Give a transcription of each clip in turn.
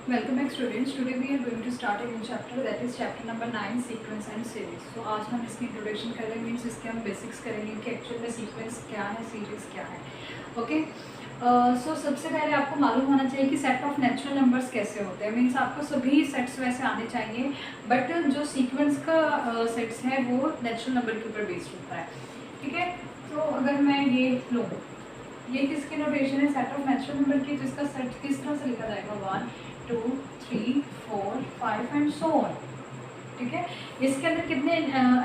Welcome back students. Today we are going to start a new chapter, that is chapter number 9, sequence and series. So आज हम इसकी introduction करेंगे, means इसके हम basics करेंगे कि एक्चुअल में सीक्वेंस क्या है, सीरीज क्या है. ओके. सो सबसे पहले आपको मालूम होना चाहिए कि सेट ऑफ नेचुरल नंबर्स कैसे होते हैं. मीन्स आपको सभी सेट्स वैसे आने चाहिए, बट जो सीक्वेंस का सेट्स है वो नेचुरल नंबर के ऊपर बेस्ड होता है. ठीक है. तो अगर मैं ये लूँ, ये किसकी नोटेशन है, सेट ऑफ नेचुरल नंबर की, तो इसका सेट किस तरह से लिखा जाएगा, 1 2 3 4 5 एंड सो ऑन. ठीक है. इसके अंदर कितने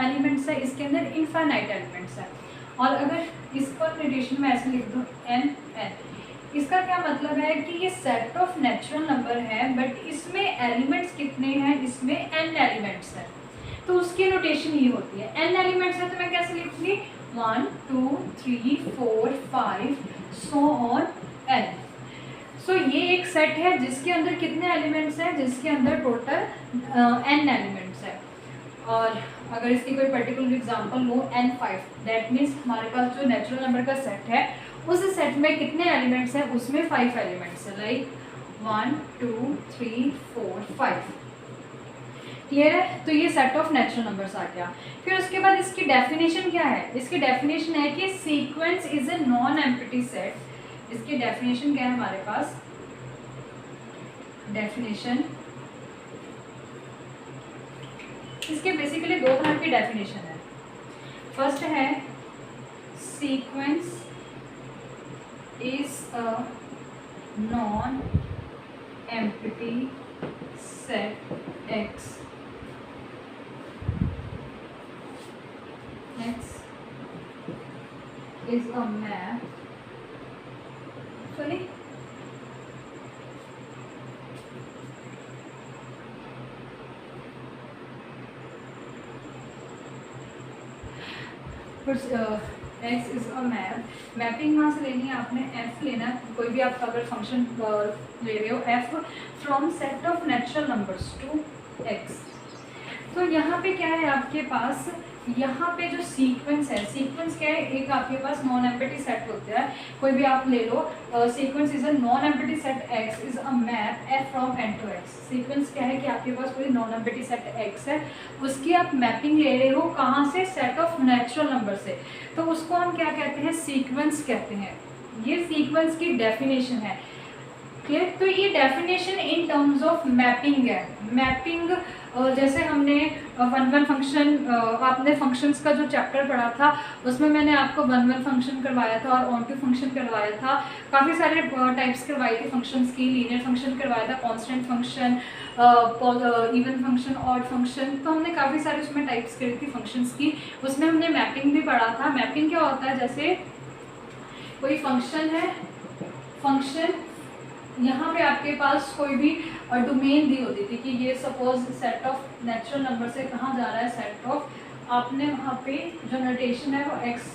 एलिमेंट्स है, इसके अंदर इनफाइनाइट एलिमेंट्स है. और अगर इसको नोटेशन में ऐसे लिख दो n n, इसका क्या मतलब है कि ये सेट ऑफ नेचुरल नंबर है, बट इसमें एलिमेंट्स कितने हैं, इसमें n एलिमेंट्स हैं. तो उसकी नोटेशन ये होती है, n एलिमेंट्स है तो मैं कैसे लिखूंगी, 1 2 3 4 5 सो ऑन n. सो ये एक सेट है जिसके अंदर कितने एलिमेंट्स हैं, जिसके अंदर टोटल n एलिमेंट्स है. और अगर इसकी कोई particular example low n5, that means हमारे पास जो नेचुरल नंबर का सेट है उस सेट में कितने एलिमेंट्स हैं, उसमें 5 एलिमेंट्स है, लाइक 1 2 3 4 5. क्लियर है. तो ये सेट ऑफ नेचुरल नंबर्स आ गया. फिर उसके बाद इसकी डेफिनेशन क्या है, इसकी डेफिनेशन है कि sequence is a non empty set. इसकी डेफिनेशन क्या है हमारे पास, डेफिनेशन इसके बेसिकली दो तरह की डेफिनेशन है. फर्स्ट है sequence is a non empty set x. Next is a map. Sorry. X is a map. Mapping कहाँ से लेनी है आपने, f लेना है. कोई भी आप अगर फंक्शन ले रहे हो, f from set of natural numbers to x. तो यहाँ पे क्या है आपके पास, यहाँ पे जो सीक्वेंस है, सीक्वेंस क्या है, एक आपके पास नॉन एम्प्टी सेट होता है, कोई भी आप ले लो. Sequence is a non empty set x is a map f from n to x. Sequence क्या है कि आपके पास कोई नॉन एम्प्टी सेट x है, उसकी आप मैपिंग ले रहे हो कहाँ से, सेट ऑफ नेचुरल नंबर से. तो उसको हम क्या कहते हैं, सीक्वेंस कहते हैं. ये सीक्वेंस की डेफिनेशन है. क्लियर. तो ये definition in terms of mapping है. मैपिंग जैसे हमने वन फंक्शन, आपने फंक्शंस का जो चैप्टर पढ़ा था उसमें मैंने आपको वन फंक्शन करवाया था और ऑन टू फंक्शन करवाया था. काफ़ी सारे टाइप्स करवाई थी फंक्शंस की. लीनियर फंक्शन करवाया था, constant function, even function, odd function. तो हमने काफ़ी सारे उसमें टाइप्स करी थी फंक्शंस की. उसमें हमने मैपिंग भी पढ़ा था. मैपिंग क्या होता है, जैसे कोई फंक्शन है, फंक्शन यहाँ पे आपके पास कोई भी डोमेन दी होती थी कि ये suppose set of natural number से कहाँ जा रहा है, सेट ऑफ, आपने वहाँ पे जो नोटेशन है वो x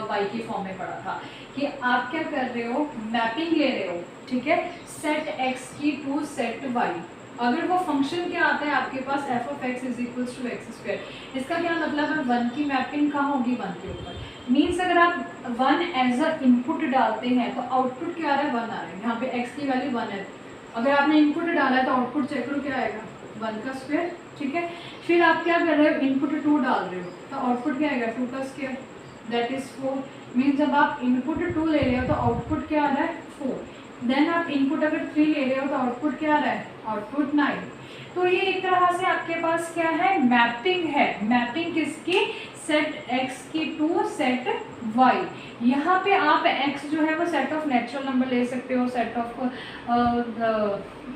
y के फॉर्म में पढ़ा था कि आप क्या कर रहे हो, मैपिंग ले रहे हो. ठीक है. सेट x की टू सेट y. अगर वो फंक्शन क्या आता है आपके पास, f of x is equals to x square. इसका क्या मतलब है, 1 की मैपिंग कहाँ होगी, 1 के ऊपर. मीन्स अगर आप 1 एज अ इनपुट डालते हैं तो आउटपुट क्या आ रहा है, 1 आ रहा है. यहाँ पे x की वैल्यू 1 है. अगर आपने इनपुट डाला है तो आउटपुट चेक करो क्या आएगा, 1 का स्क्वायर. ठीक है. फिर आप क्या कर रहे हो, इनपुट 2 डाल रहे हो तो आउटपुट क्या आएगा, 2 का स्क्वायर, दैट इज 4. मीन्स जब आप इनपुट 2 ले रहे हो तो आउटपुट क्या आ रहा है, 4. देन आप इनपुट अगर 3 ले रहे हो तो आउटपुट क्या आ रहा है, आउटपुट 9. तो ये एक तरह से आपके पास क्या है, मैपिंग है. मैपिंग किसकी, सेट x की टू सेट y. यहाँ पे आप x जो है वो सेट ऑफ नेचुरल नंबर ले सकते हो, सेट ऑफ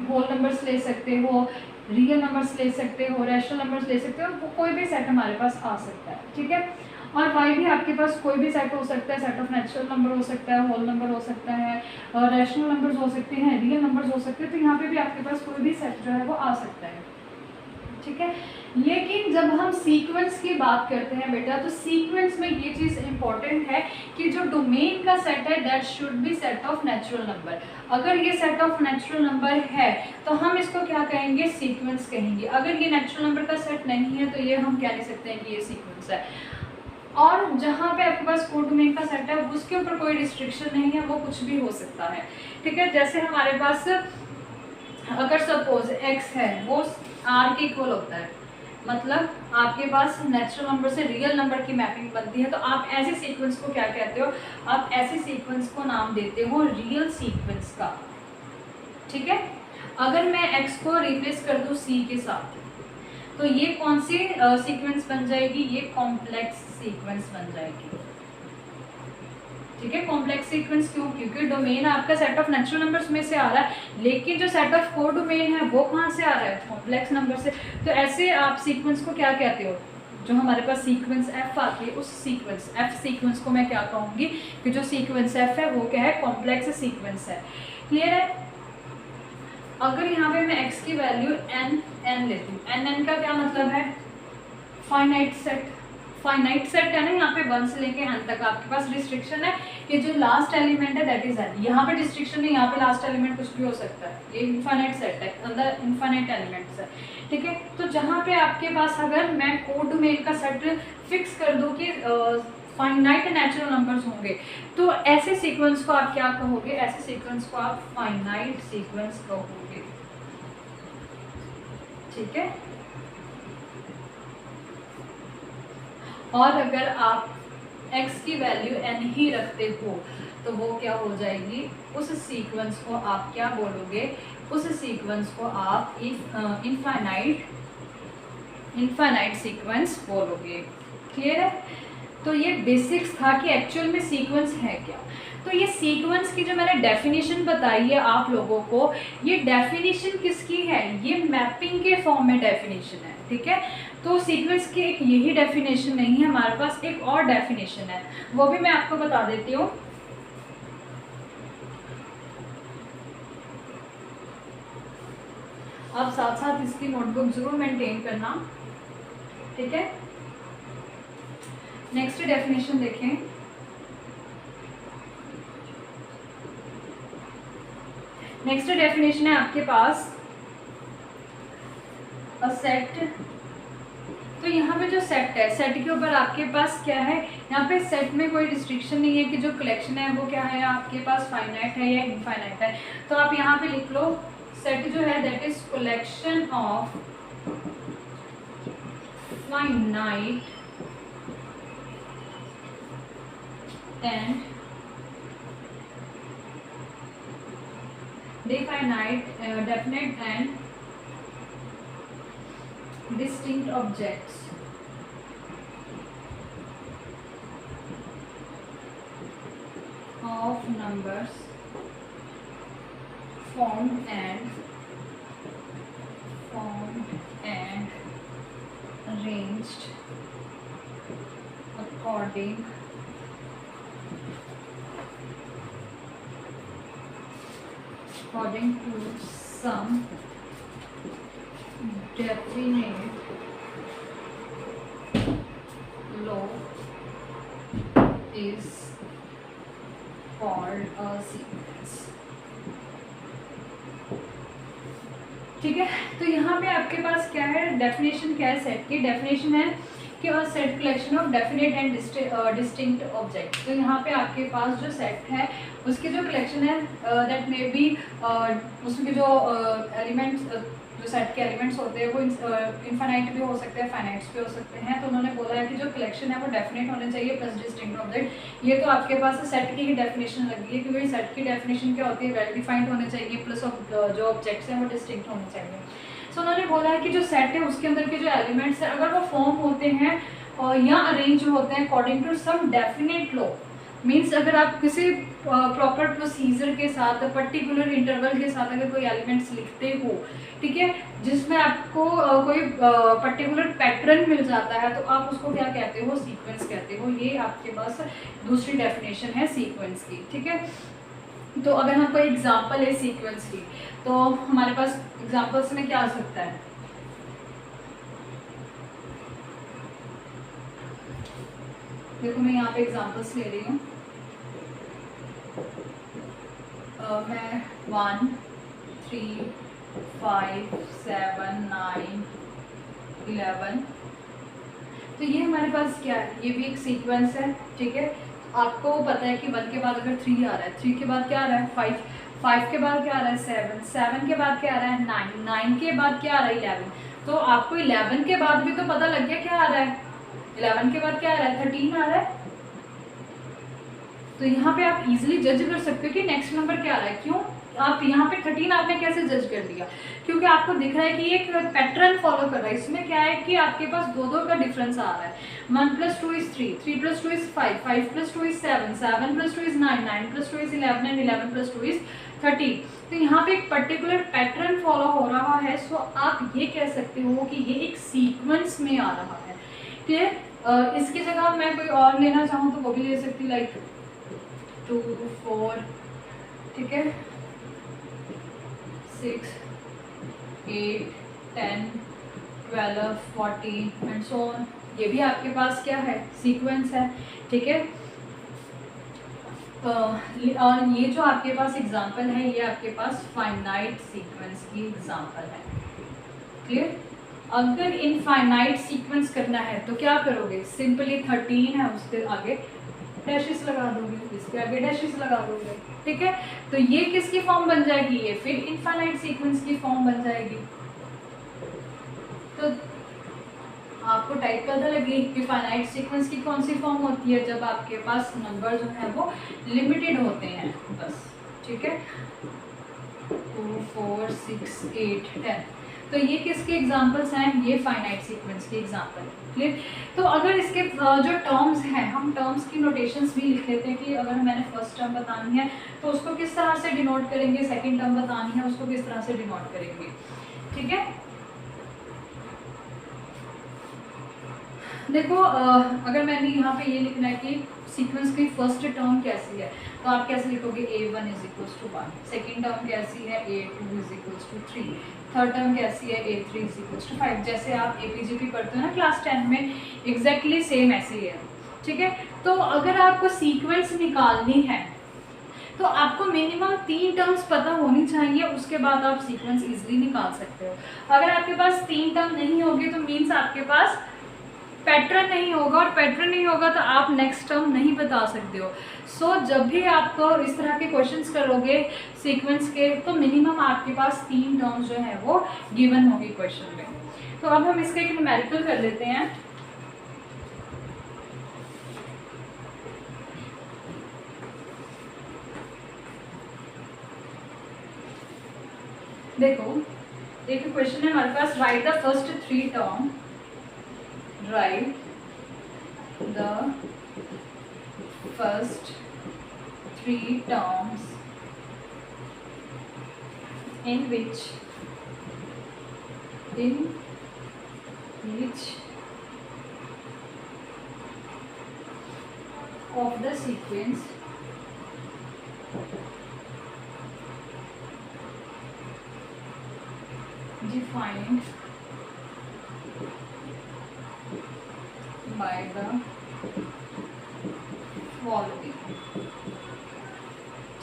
होल नंबर्स ले सकते हो, रियल नंबर्स ले सकते हो, रैशनल नंबर्स ले सकते हो. कोई भी सेट हमारे पास आ सकता है. ठीक है. और y भी आपके पास कोई भी सेट हो सकता है, सेट ऑफ नेचुरल नंबर हो सकता है, होल नंबर हो सकता है, रैशनल नंबर्स हो सकते हैं, रियल नंबर्स हो सकते हैं. तो यहाँ पे भी आपके पास कोई भी सेट जो है वो आ सकता है. ठीक है. लेकिन जब हम सीक्वेंस की बात करते हैं बेटा, तो सीक्वेंस में ये चीज़ इंपॉर्टेंट है कि जो डोमेन का सेट है that should be set of natural number. अगर ये सेट ऑफ नेचुरल नंबर है तो हम इसको क्या कहेंगे, सीक्वेंस कहेंगे. अगर ये नेचुरल नंबर का सेट नहीं है तो ये हम कह नहीं सकते हैं कि ये सीक्वेंस है. और जहाँ पे आपके पास कोड डोमेन का सेट है उसके ऊपर कोई रिस्ट्रिक्शन नहीं है, वो कुछ भी हो सकता है। ठीक है, जैसे हमारे पास अगर सपोज x है वो r के इक्वल होता है, मतलब आपके पास नेचुरल नंबर से रियल नंबर की मैपिंग बनती है, तो आप ऐसे सीक्वेंस को क्या कहते हो? आप ऐसे सीक्वेंस को नाम देते हो रियल सीक्वेंस का। ठीक है, अगर मैं x को रिप्लेस कर दूं c के साथ, तो ये कौन सी सीक्वेंस बन जाएगी? ये कॉम्प्लेक्स सीक्वेंस बन जाएगी। ठीक है, कॉम्प्लेक्स सीक्वेंस क्यों? क्योंकि डोमेन आपका सेट ऑफ नेचुरल नंबर्स में से आ रहा है, लेकिन जो सेट ऑफ कोड डोमेन है वो कहाँ से आ रहा है? कॉम्प्लेक्स नंबर से। तो ऐसे आप सीक्वेंस को क्या कहते हो? जो हमारे पास सीक्वेंस f आती है, उस सीक्वेंस f सीक्वेंस को मैं क्या कहूँगी कि जो सीक्वेंस f है वो क्या है? कॉम्प्लेक्स सीक्वेंस है। क्लियर है? अगर यहाँ पे मैं x की वैल्यू n लेती हूँ, n का क्या मतलब है? Finite set. फाइनाइट सेट है ना, यहाँ पे 1 से लेके n तक आपके पास रिस्ट्रिक्शन है कि जो लास्ट एलिमेंट है दैट इज n। यहाँ पे रिस्ट्रिक्शन नहीं, यहाँ पे लास्ट एलिमेंट कुछ भी हो सकता है। ये इनफाइनाइट सेट है, अंदर इनफाइनाइट एलिमेंट्स है। ठीक है, तो जहाँ पे आपके पास अगर मैं कोड डोमेन का सेट फिक्स कर दूँ कि फाइनाइट नेचुरल नंबर्स होंगे, तो ऐसे सीक्वेंस को आप क्या कहोगे? ऐसे सीक्वेंस को आप फाइनाइट सीक्वेंस कहोगे। ठीक है, और अगर आप x की वैल्यू n ही रखते हो तो वो क्या हो जाएगी? उस सीक्वेंस को आप क्या बोलोगे? उस सीक्वेंस को आप इनफाइनाइट सीक्वेंस बोलोगे। क्लियर है? तो ये बेसिक्स था कि एक्चुअल में सीक्वेंस है क्या। तो ये सीक्वेंस की जो मैंने डेफिनेशन बताई है आप लोगों को, ये डेफिनेशन किसकी है? ये मैपिंग के फॉर्म में डेफिनेशन है। ठीक है, तो सीक्वेंस की एक यही डेफिनेशन नहीं है, हमारे पास एक और डेफिनेशन है, वो भी मैं आपको बता देती हूँ। आप साथ साथ इसकी नोटबुक जरूर मेंटेन करना। ठीक है, नेक्स्ट डेफिनेशन देखें। नेक्स्ट डेफिनेशन है आपके पास अ सेट। तो यहाँ पे जो सेट है, सेट के ऊपर आपके पास क्या है? यहाँ पे सेट में कोई रिस्ट्रिक्शन नहीं है कि जो कलेक्शन है वो क्या है आपके पास, फाइनाइट है या इनफाइनाइट है। तो आप यहाँ पे लिख लो सेट जो है that is collection of finite and definite and distinct objects of numbers formed and arranged according to some definite law is called a sequence। ठीक है, तो यहाँ पे आपके पास क्या है? डेफिनेशन क्या है सेट की? डेफिनेशन है कि a set collection of definite and distinct object. तो यहाँ पे आपके पास जो सेट है उसके जो कलेक्शन है दैट मे बी उसके जो एलिमेंट्स, जो सेट के एलिमेंट्स होते हैं वो इनफाइनाइट भी हो सकते हैं, फाइनाइट्स भी हो सकते हैं। तो उन्होंने बोला है कि जो कलेक्शन है वो डेफिनेट होने चाहिए प्लस डिस्टिंक्ट ऑब्जेक्ट। ये तो आपके पास सेट की ही डेफिनेशन लगी है, क्योंकि सेट की डेफिनेशन क्या होती है? वेल डिफाइंड होने चाहिए प्लस जो ऑब्जेक्ट्स हैं वो डिस्टिंक्ट होने चाहिए। सो उन्होंने बोला है कि जो सेट है उसके अंदर के जो एलिमेंट्स हैं अगर वो फॉर्म होते हैं या अरेंज होते हैं according to some definite law, means अगर आप किसी प्रॉपर प्रोसीजर के साथ, पर्टिकुलर इंटरवल के साथ अगर कोई एलिमेंट्स लिखते हो, ठीक है, जिसमें आपको कोई पर्टिकुलर पैटर्न मिल जाता है, तो आप उसको क्या कहते हो? सीक्वेंस कहते हो। ये आपके पास दूसरी डेफिनेशन है सीक्वेंस की। ठीक है, तो अगर हम कोई एग्जांपल है सीक्वेंस की, तो हमारे पास एग्जांपल्स में क्या आ सकता है? देखो मैं यहाँ पे एग्जांपल्स ले रही हूँ। मैं 1 3 5 7 9 11, तो ये हमारे पास क्या है? ये भी एक सीक्वेंस है। ठीक है, आपको पता है कि 1 के बाद अगर 3 आ रहा है, 3 के बाद क्या आ रहा है? 5 के बाद क्या आ रहा है 7, 7 के बाद क्या आ रहा है 9, 9 के बाद क्या आ रहा है 11। तो आपको 11 के बाद भी तो पता लग गया क्या आ रहा है, 11 के बाद क्या आ रहा है 13 आ रहा है। तो यहाँ पे आप इजीली जज कर सकते हो कि नेक्स्ट नंबर क्या आ रहा है। क्यों आप यहाँ पे 13 आपने कैसे जज कर दिया, क्योंकि आपको दिख रहा है कि एक पैटर्न फॉलो कर रहा है। इसमें क्या है कि आपके पास दो दो का डिफरेंस आ रहा है। 1 + 2 = 3, 3 + 2 = 5, 5 + 2 = 7, 7 + 2 = 9, 9 + 2 = 11 एंड 11 + 2 = 13। तो यहाँ पे एक पर्टिकुलर पैटर्न फॉलो हो रहा है। सो आप ये कह सकते हो कि ये एक सीक्वेंस में आ रहा है। क्लियर। इसकी जगह मैं कोई और लेना चाहूँ तो वो भी ले सकती, लाइक 2 4, ठीक है, 6 8 10 12 14 एंड सो ऑन। ये भी आपके पास क्या है सीक्वेंस है, ठीक है। और ये जो आपके पास एग्जांपल है ये आपके पास फाइनाइट सीक्वेंस की एग्जांपल है। क्लियर। अगर इनफाइनाइट सीक्वेंस करना है तो क्या करोगे, सिंपली 13 है उसके आगे डैशेस लगा दोगे, इसके आगे डैशेस लगा दोगे, ठीक है। तो ये किसकी फॉर्म बन जाएगी, ये फिर इनफाइनाइट सीक्वेंस की फॉर्म बन जाएगी। तो आपको टाइप पता लगी कि फाइनाइट सीक्वेंस की कौन सी फॉर्म होती है, जब आपके पास नंबर जो है वो लिमिटेड होते हैं बस, ठीक है। 2 4 6 8 10। तो ये किसके एग्जांपल्स हैं, ये फाइनाइट सीक्वेंस के एग्जांपल। क्लियर। तो अगर इसके जो टर्म्स हैं, हम टर्म्स की नोटेशंस भी लिख लेते हैं कि अगर मैंने फर्स्ट टर्म बतानी है तो उसको किस तरह से डिनोट करेंगे, सेकंड टर्म बतानी है उसको किस तरह से डिनोट करेंगे, ठीक है। देखो अगर मैंने यहाँ पे ये लिखना है कि सीक्वेंस की फर्स्ट टर्म कैसी है तो आप कैसे लिखोगे, a1 = 1, सेकेंड टर्म कैसी है a2 = 3, थर्ड टर्म कैसी है a3 = 5। जैसे आप APGP पढ़ते हो ना क्लास 10 में, एग्जैक्टली सेम ऐसे ही है, ठीक है। तो अगर आपको सीक्वेंस निकालनी है तो आपको मिनिमम 3 टर्म्स पता होनी चाहिए, उसके बाद आप सीक्वेंस इजीली निकाल सकते हो। अगर आपके पास 3 टर्म नहीं होगी तो मीन्स आपके पास पैटर्न नहीं होगा, और पैटर्न नहीं होगा तो आप नेक्स्ट टर्म नहीं बता सकते हो। सो जब भी आपको इस तरह के क्वेश्चंस करोगे सीक्वेंस के तो मिनिमम आपके पास 3 टर्म्स जो है वो गिवन होगी क्वेश्चन में। तो अब हम इसका एक न्यूमेरिकल कर लेते हैं। देखो एक क्वेश्चन है हमारे पास, write the first 3 term, write the first 3 terms in which of the sequence defined by the following,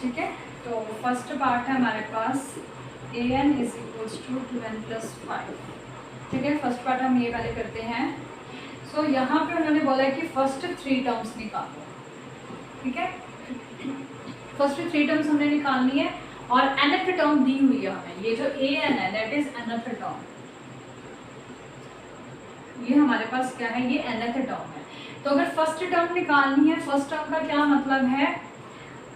ठीक है। तो फर्स्ट पार्ट है हमारे पास an = 2n + 5, ठीक है। फर्स्ट पार्ट हम ये वाले करते हैं। सो यहाँ पे उन्होंने बोला है कि फर्स्ट 3 टर्म्स निकालो, ठीक है। फर्स्ट 3 टर्म्स हमने निकालनी है और nth टर्म दी हुई है हमें, ये जो an है दैट इज nth टर्म, ये हमारे पास क्या है, ये nth टर्म है। तो अगर फर्स्ट टर्म निकालनी है, फर्स्ट टर्म का क्या मतलब है,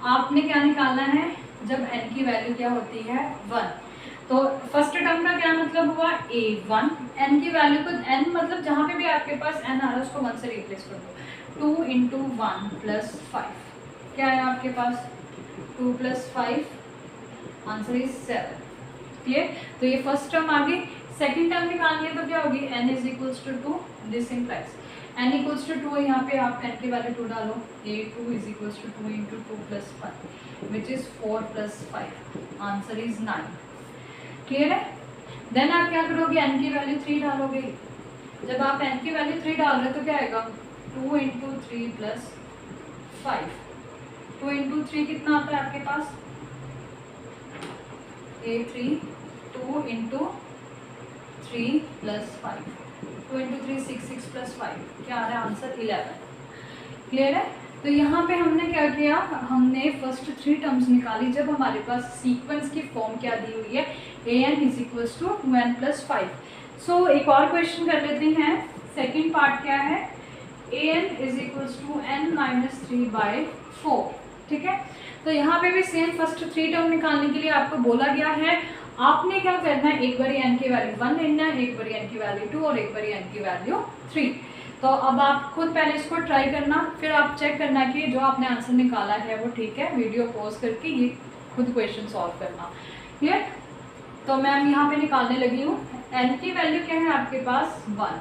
आपने क्या निकालना है, जब n की वैल्यू क्या होती है 1, तो फर्स्ट टर्म का क्या मतलब हुआ a1, n की वैल्यू को n मतलब जहाँ पे भी आपके पास n आ रहा है उसको 1 से रिप्लेस कर दो। 2 × 1 + 5 क्या है आपके पास 2 + 5, आंसर इज 7। क्लियर। तो ये फर्स्ट टर्म आ गई। सेकेंड टर्म निकालनी है तो क्या होगी, n = 2, दिस इम्प्लाइज n = 2 है, यहाँ पे आप n की वैल्यू 2 डालो, a2 = 2 × 2 + 5 which is 4 + 5, answer is 9। Clear है। देन आप क्या करोगे, n की वैल्यू 3 डालोगे। जब आप n की वैल्यू 3 डाल रहे हो तो क्या आएगा 2 × 3 + 5, 2 × 3 कितना आता है आपके पास a3, 2 × 3 + 5, 2 × 3 6, 6 + 5 क्या आ रहा है आंसर 11। क्लियर है। तो यहाँ पे हमने क्या किया, हमने फर्स्ट 3 टर्म्स निकाली जब हमारे पास सीक्वेंस की फॉर्म क्या दी हुई है, an is equals to 2n+5। So एक और क्वेश्चन कर लेते हैं। सेकेंड पार्ट क्या है, an is equals to n-3/4। ठीक है, तो यहाँ पे भी सेम फर्स्ट 3 टर्म निकालने के लिए आपको बोला गया है, आपने क्या करना है, एक बारी n की वैल्यू 1 लेना है, एक बारी n की वैल्यू 2 और एक बारी n की वैल्यू 3। तो अब आप खुद पहले इसको ट्राई करना, फिर आप चेक करना कि जो आपने आंसर निकाला है वो ठीक है। वीडियो पॉज करके ये खुद क्वेश्चन सॉल्व करना। क्लियर? तो मैम यहाँ पे निकालने लगी हूँ। n की वैल्यू क्या है आपके पास 1।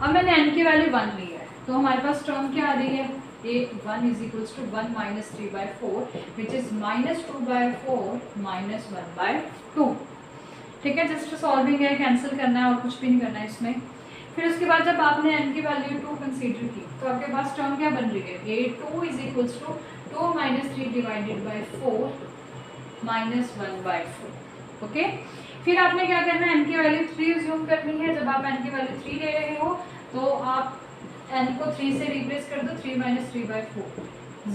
अब मैंने n की वैल्यू 1 ली है, तो हमारे पास टर्म क्या आ रही है, a1 is equals to 1 - 3/4 which is -2/4 -1/2। ठीक है, जस्ट सॉल्विंग है, कैंसिल करना है और कुछ भी नहीं करना है इसमें। फिर उसके बाद जब आपने n की वैल्यू 2 कंसीडर की तो आपके पास टर्म क्या बन रही है, a2 is equals to 2 - 3/4 -1/4। Okay, फिर आपने क्या करना है, n की वैल्यू 3 अज्यूम करनी है। जब आप n की वैल्यू 3 ले रहे हो तो आप n को 3 से रिप्लेस कर दो, 3 - 3/4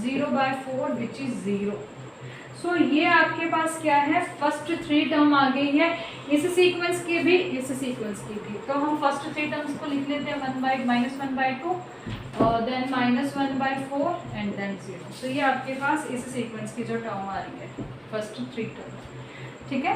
0/4 विच इज 0। सो ये आपके पास क्या है, फर्स्ट 3 टर्म आ गई है, इस सीक्वेंस की भी, इस सीक्वेंस की भी। तो हम फर्स्ट 3 टर्म्स को लिख लेते हैं, -1/2 देन -1/4 एंड देन 0। तो ये आपके पास इस सीक्वेंस की जो टर्म आ रही है, फर्स्ट 3 टर्म। ठीक है।